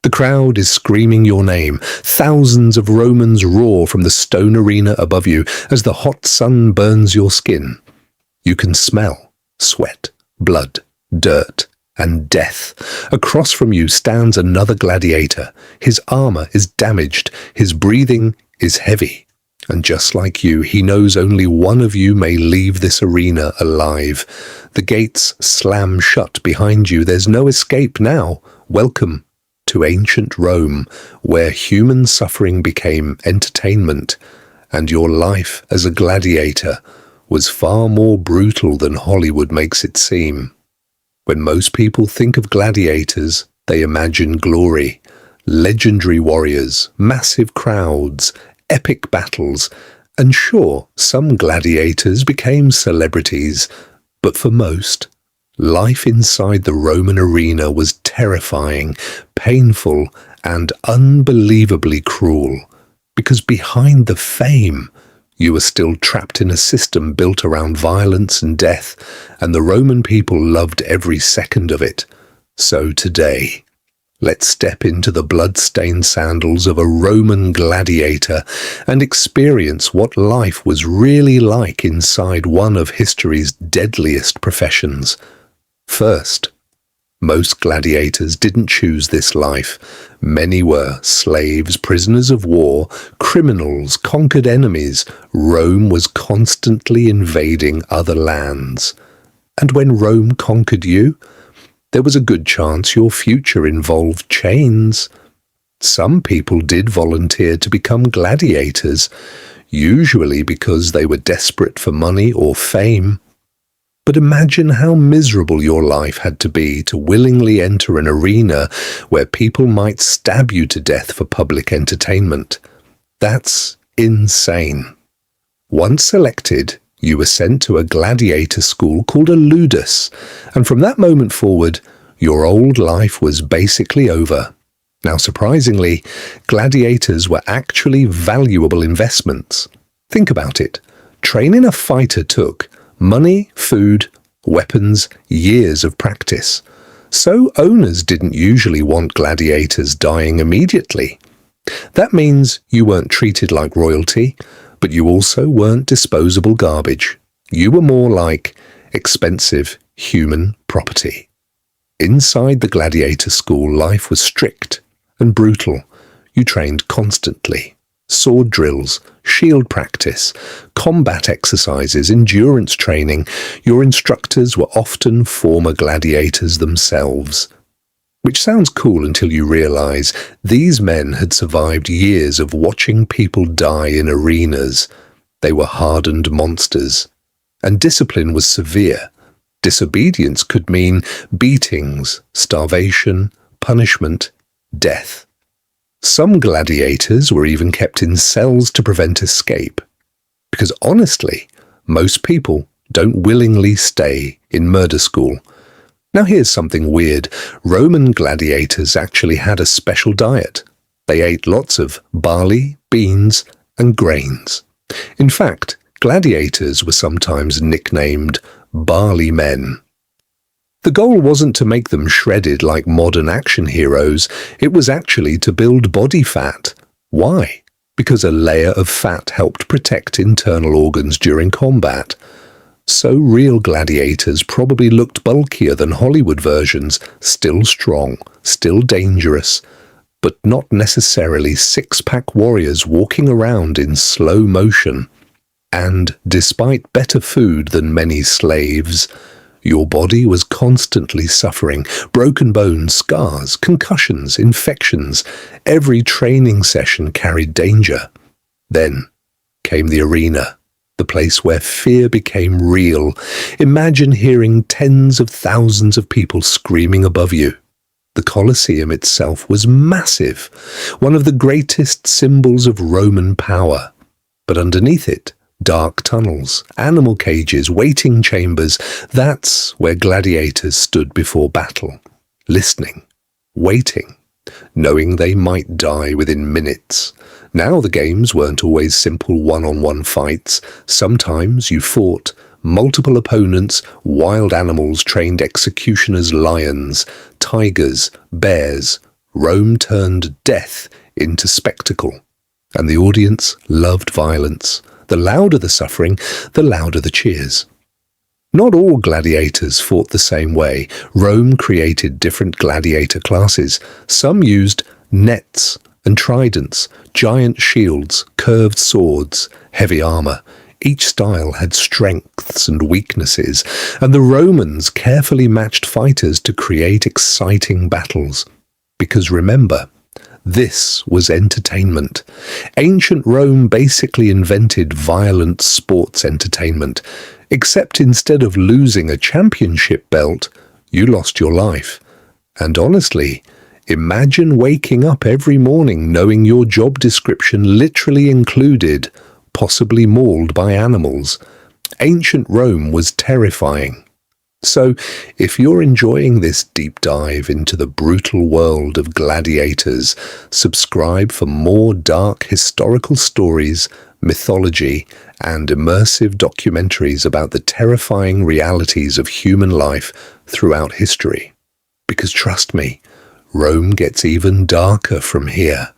The crowd is screaming your name. Thousands of Romans roar from the stone arena above you as the hot sun burns your skin. You can smell sweat, blood, dirt, and death. Across from you stands another gladiator. His armor is damaged. His breathing is heavy. And just like you, he knows only one of you may leave this arena alive. The gates slam shut behind you. There's no escape now. Welcome to ancient Rome, where human suffering became entertainment, and your life as a gladiator was far more brutal than Hollywood makes it seem. When most people think of gladiators, they imagine glory, legendary warriors, massive crowds, epic battles, and sure, some gladiators became celebrities, but for most, life inside the Roman arena was terrifying, painful, and unbelievably cruel, because behind the fame, you were still trapped in a system built around violence and death, and the Roman people loved every second of it. So today, let's step into the blood-stained sandals of a Roman gladiator and experience what life was really like inside one of history's deadliest professions. First, most gladiators didn't choose this life. Many were slaves, prisoners of war, criminals, conquered enemies. Rome was constantly invading other lands. And when Rome conquered you, there was a good chance your future involved chains. Some people did volunteer to become gladiators, usually because they were desperate for money or fame. But imagine how miserable your life had to be to willingly enter an arena where people might stab you to death for public entertainment. That's insane. Once selected, you were sent to a gladiator school called a ludus, and from that moment forward, your old life was basically over. Now, surprisingly, gladiators were actually valuable investments. Think about it. Training a fighter took money, food, weapons, years of practice. So owners didn't usually want gladiators dying immediately. That means you weren't treated like royalty, but you also weren't disposable garbage. You were more like expensive human property. Inside the gladiator school, life was strict and brutal. You trained constantly. Sword drills, shield practice, combat exercises, endurance training. Your instructors were often former gladiators themselves. Which sounds cool until you realize these men had survived years of watching people die in arenas. They were hardened monsters. And discipline was severe. Disobedience could mean beatings, starvation, punishment, death. Some gladiators were even kept in cells to prevent escape. Because honestly, most people don't willingly stay in murder school. Now here's something weird. Roman gladiators actually had a special diet. They ate lots of barley, beans, and grains. In fact, gladiators were sometimes nicknamed barley men. The goal wasn't to make them shredded like modern action heroes. It was actually to build body fat. Why? Because a layer of fat helped protect internal organs during combat. So real gladiators probably looked bulkier than Hollywood versions, still strong, still dangerous, but not necessarily six-pack warriors walking around in slow motion. And despite better food than many slaves, your body was constantly suffering. Broken bones, scars, concussions, infections. Every training session carried danger. Then came the arena, the place where fear became real. Imagine hearing tens of thousands of people screaming above you. The Colosseum itself was massive, one of the greatest symbols of Roman power. But underneath it, dark tunnels, animal cages, waiting chambers. That's where gladiators stood before battle, listening, waiting, knowing they might die within minutes. Now the games weren't always simple one-on-one fights. Sometimes you fought multiple opponents, wild animals trained executioners, lions, tigers, bears, Rome turned death into spectacle, and the audience loved violence. The louder the suffering, the louder the cheers. Not all gladiators fought the same way. Rome created different gladiator classes. Some used nets and tridents, giant shields, curved swords, heavy armor. Each style had strengths and weaknesses, and the Romans carefully matched fighters to create exciting battles. Because remember, this was entertainment. Ancient Rome basically invented violent sports entertainment, except instead of losing a championship belt, you lost your life. And honestly, imagine waking up every morning knowing your job description literally included possibly mauled by animals. Ancient Rome was terrifying. So, if you're enjoying this deep dive into the brutal world of gladiators, subscribe for more dark historical stories, mythology, and immersive documentaries about the terrifying realities of human life throughout history. Because trust me, Rome gets even darker from here.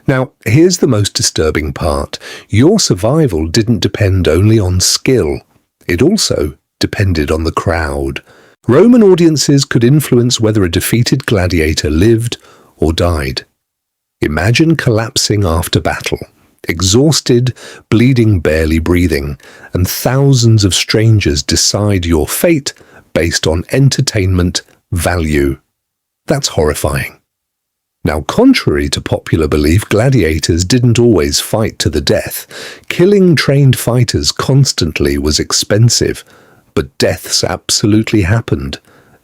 Now, here's the most disturbing part. Your survival didn't depend only on skill. It also depended on the crowd. Roman audiences could influence whether a defeated gladiator lived or died. Imagine collapsing after battle, exhausted, bleeding, barely breathing, and thousands of strangers decide your fate based on entertainment value. That's horrifying. Now, contrary to popular belief, gladiators didn't always fight to the death. Killing trained fighters constantly was expensive, but deaths absolutely happened,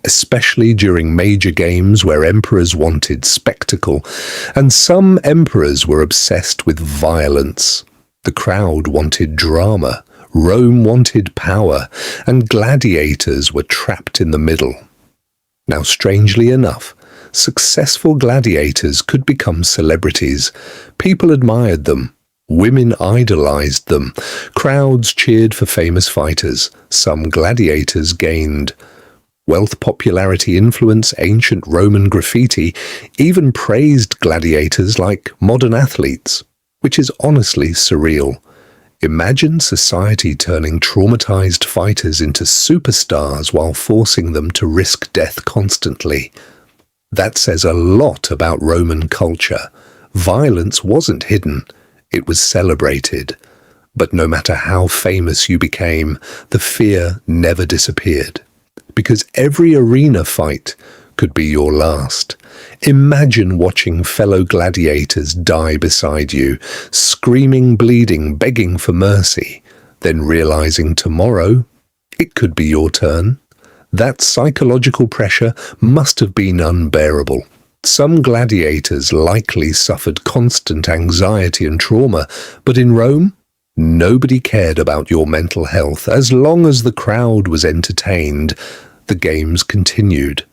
especially during major games where emperors wanted spectacle, and some emperors were obsessed with violence. The crowd wanted drama, Rome wanted power, and gladiators were trapped in the middle. Now, strangely enough, successful gladiators could become celebrities. People admired them. Women idolized them. Crowds cheered for famous fighters. Some gladiators gained wealth, popularity, influence. Ancient Roman graffiti even praised gladiators like modern athletes, which is honestly surreal. Imagine society turning traumatized fighters into superstars while forcing them to risk death constantly. That says a lot about Roman culture. Violence wasn't hidden, it was celebrated. But no matter how famous you became, the fear never disappeared. Because every arena fight could be your last. Imagine watching fellow gladiators die beside you, screaming, bleeding, begging for mercy, then realizing tomorrow it could be your turn. That psychological pressure must have been unbearable. Some gladiators likely suffered constant anxiety and trauma, but in Rome, nobody cared about your mental health. As long as the crowd was entertained, the games continued.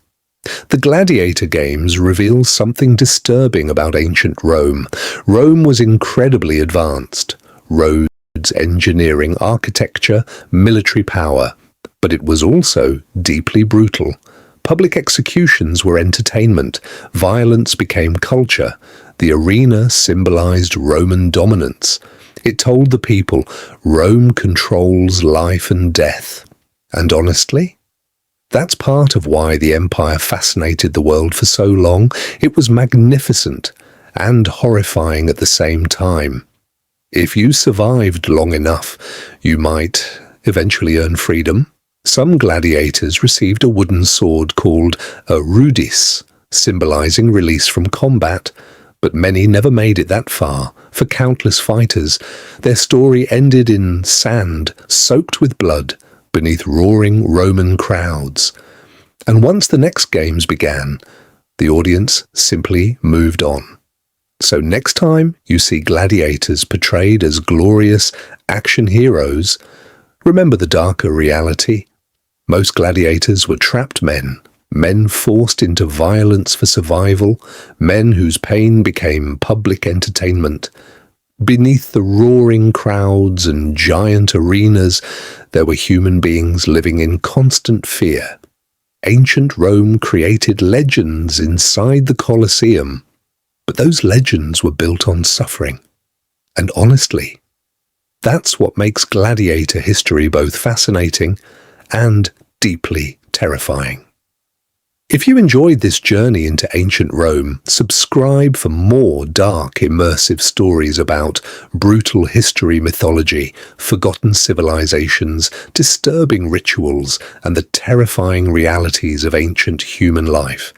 The Gladiator games reveal something disturbing about ancient Rome. Rome was incredibly advanced. Roads, engineering, architecture, military power. But it was also deeply brutal. Public executions were entertainment. Violence became culture. The arena symbolized Roman dominance. It told the people, Rome controls life and death. And honestly, that's part of why the empire fascinated the world for so long. It was magnificent and horrifying at the same time. If you survived long enough, you might eventually earn freedom. Some gladiators received a wooden sword called a rudis, symbolizing release from combat, but many never made it that far. For countless fighters, their story ended in sand soaked with blood beneath roaring Roman crowds. And once the next games began, the audience simply moved on. So next time you see gladiators portrayed as glorious action heroes, remember the darker reality. Most gladiators were trapped men forced into violence for survival, men whose pain became public entertainment. Beneath the roaring crowds and giant arenas, there were human beings living in constant fear. Ancient Rome created legends inside the Colosseum, but those legends were built on suffering. And honestly, that's what makes gladiator history both fascinating and deeply terrifying. If you enjoyed this journey into ancient Rome, subscribe for more dark, immersive stories about brutal history, mythology, forgotten civilizations, disturbing rituals, and the terrifying realities of ancient human life.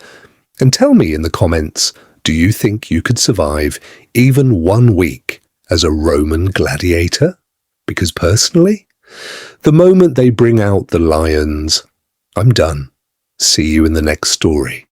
And tell me in the comments, do you think you could survive even 1 week as a Roman gladiator? Because personally, the moment they bring out the lions, I'm done. See you in the next story.